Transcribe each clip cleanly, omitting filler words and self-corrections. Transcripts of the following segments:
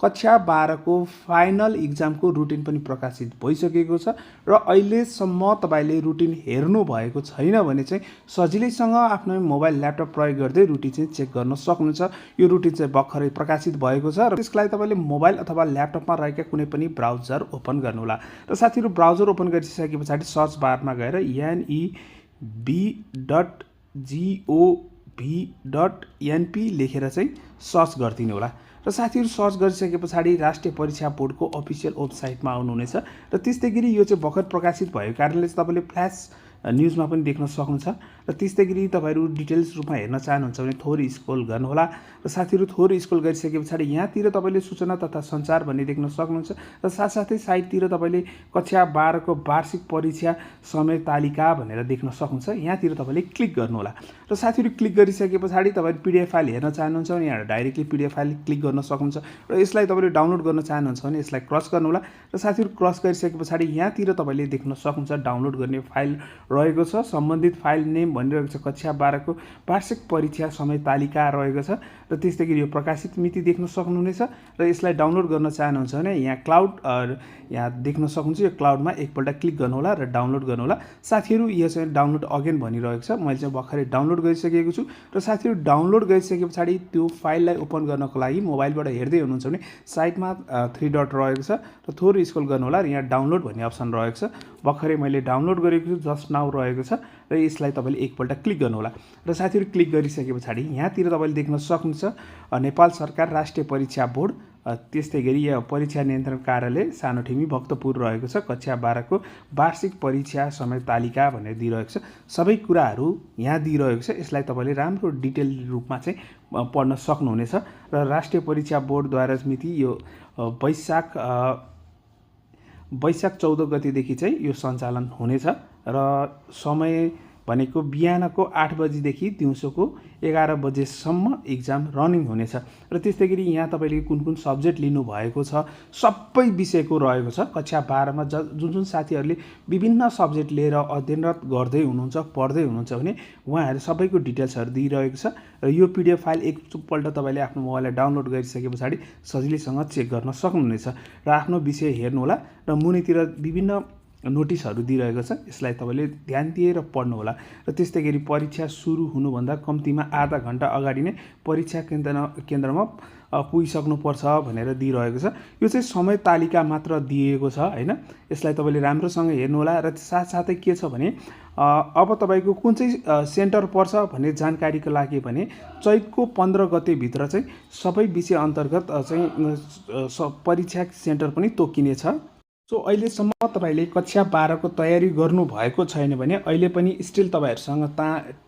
कक्षा 12 को final इक्जामको routine पनि प्रकाशित भइसकेको छ र अहिलेसम्म तपाईँले रुटिन हेर्नु भएको छैन भने चाहिँ सजिलैसँग आफ्नो मोबाइल ल्यापटप प्रयोग गर्दै रुटिन चाहिँ चेक गर्न सक्नुहुन्छ। यो रुटिन चाहिँ भर्खरै प्रकाशित भएको छ र त्यसको लागि तपाईँले मोबाइल अथवा ल्यापटपमा रहेका कुनै पनि ब्राउजर ओपन गर्नुहोला र साथीहरू ब्राउजर ओपन गरिसके पछाडि सर्च बारमा गएर NEB.gov.np लेखेर चाहिँ सर्च गरिदिनु होला र साथीहरू सर्च गरिसके पछाडि राष्ट्रिय परीक्षा बोर्डको अफिसियल वेबसाइटमा आउनुहुनेछ र त्यस्तै गरी यो चाहिँ भर्खर प्रकाशित भएको कारणले चाहिँ तपाईँले फ्ल्यास न्युजमा पनि देख्न सक्नुहुन्छ र त्यस्तै गरी तपाईँहरू डिटेल्स रूपमा हेर्न चाहनुहुन्छ भने थोरै स्क्रोल गर्नुहोला र साथीहरू थोरै स्क्रोल गरिसके पछाडि यहाँतिर तपाईँले सूचना तथा सञ्चार भन्ने देख्न सक्नुहुन्छ र साथसाथै साइडतिर तपाईँले कक्षा 12 को वार्षिक परीक्षा समय तालिका भनेर देख्न सक्नुहुन्छ। यहाँतिर तपाईँले क्लिक गर्नुहोला र साथीहरू क्लिक गरिसके पछाडि तपाईँ पिडिएफ फाइल हेर्न चाहनुहुन्छ भने यहाँ डाइरेक्टली पिडिएफ फाइल क्लिक गर्न सक्नुहुन्छ र यसलाई तपाईँले डाउनलोड गर्न चाहनुहुन्छ भने यसलाई क्रस गर्नुहोला र साथीहरू क्रस गरिसके पछाडि यहाँतिर तपाईँले देख्न सक्नुहुन्छ डाउनलोड गर्ने फाइल रहेको छ। सम्बन्धित फाइल नेम भनिरहेको छ कक्षा 12 को वार्षिक परीक्षा समय तालिका रहेको छ र त्यस्तै गरी यो प्रकाशित मिति देख्न सक्नुहुनेछ र यसलाई डाउनलोड गर्न चाहनुहुन्छ भने यहाँ क्लाउड यहाँ देख्न सक्नुहुन्छ। यो क्लाउडमा एकपल्ट क्लिक गर्नुहोला र डाउनलोड गर्नुहोला। साथीहरू यो चाहिँ डाउनलोड अगेन भनिरहेको छ, मैले चाहिँ भर्खरै डाउनलोड गरिसकेको छु र साथीहरू डाउनलोड गरिसके पछाडि त्यो फाइललाई ओपन गर्नको लागि मोबाइलबाट हेर्दै हुनुहुन्छ भने साइडमा 3 डट रहेको छ र थोरै स्क्रोल गर्नुहोला र यहाँ डाउनलोड भन्ने अप्सन रहेको छ। भर्खरै मैले डाउनलोड गरेको छु, जस्ट नाउ रहेको छ र यसलाई तपाईँले एकपल्ट क्लिक गर्नुहोला र साथीहरू क्लिक गरिसके पछाडि यहाँतिर तपाईँले देख्न सक्नुहुन्छ नेपाल सरकार राष्ट्रिय परीक्षा बोर्ड त्यस्तै गरी यो परीक्षा नियन्त्रण कार्यालय सानोठिमी भक्तपुर रहेको छ। कक्षा 12 को वार्षिक परीक्षा समय तालिका भनेर दिइरहेको छ। सबै कुराहरू यहाँ दिइरहेको छ। यसलाई तपाईँले राम्रो डिटेल रूपमा चाहिँ पढ्न सक्नुहुनेछ र राष्ट्रिय परीक्षा बोर्डद्वारा मिति यो वैशाख 14 गतेदेखि चाहिँ यो सञ्चालन हुनेछ र समय भनेको बिहानको 8 बजीदेखि दिउँसोको 11 बजेसम्म इक्जाम रनिङ हुनेछ र त्यस्तै गरी यहाँ तपाईँले कुन कुन सब्जेक्ट लिनुभएको छ सबै विषयको रहेको छ। कक्षा 12 मा जुन साथीहरूले विभिन्न सब्जेक्ट लिएर अध्ययनरत गर्दै हुनुहुन्छ पढ्दै हुनुहुन्छ भने उहाँहरू सबैको डिटेल्सहरू दिइरहेको छ र यो पिडिएफ फाइल एकपल्ट तपाईँले आफ्नो मोबाइललाई डाउनलोड गरिसके पछाडि सजिलैसँग चेक गर्न सक्नुहुनेछ र आफ्नो विषय हेर्नुहोला र मुनितिर विभिन्न नोटिसहरू दिइरहेको छ। यसलाई तपाईँले ध्यान दिएर पढ्नुहोला र त्यस्तै गरी परीक्षा सुरु हुनुभन्दा कम्तीमा आधा घण्टा अगाडि नै परीक्षा केन्द्रमा पुगिसक्नुपर्छ भनेर दिइरहेको छ। यो चाहिँ समय तालिका मात्र दिएको छ हैन। यसलाई तपाईँले राम्रोसँग हेर्नुहोला र साथसाथै के छ भने अब तपाईँको कुन चाहिँ सेन्टर पर्छ भन्ने जानकारीको लागि भने चैतको 15 गतेभित्र चाहिँ सबै विषय अन्तर्गत चाहिँ परीक्षा सेन्टर पनि तोकिनेछ। सो अहिलेसम्म तपाईँले कक्षा 12 को तयारी गर्नु भएको छैन भने अहिले पनि स्टिल तपाईँहरूसँग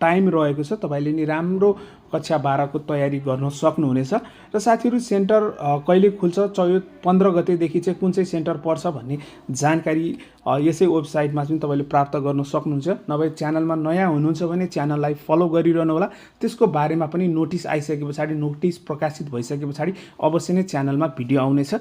टाइम रहेको छ। तपाईँले नि राम्रो कक्षा 12 को तयारी गर्न सक्नुहुनेछ र साथीहरू सेन्टर कहिले खुल्छ 15 गतेदेखि चाहिँ कुन चाहिँ सेन्टर पर्छ भन्ने जानकारी यसै वेबसाइटमा चाहिँ तपाईँले प्राप्त गर्न सक्नुहुन्छ। नभए च्यानलमा नयाँ हुनुहुन्छ भने च्यानललाई फलो गरिरहनु होला। त्यसको बारेमा पनि नोटिस आइसके पछाडि नोटिस प्रकाशित भइसके पछाडि अवश्य नै च्यानलमा भिडियो आउनेछ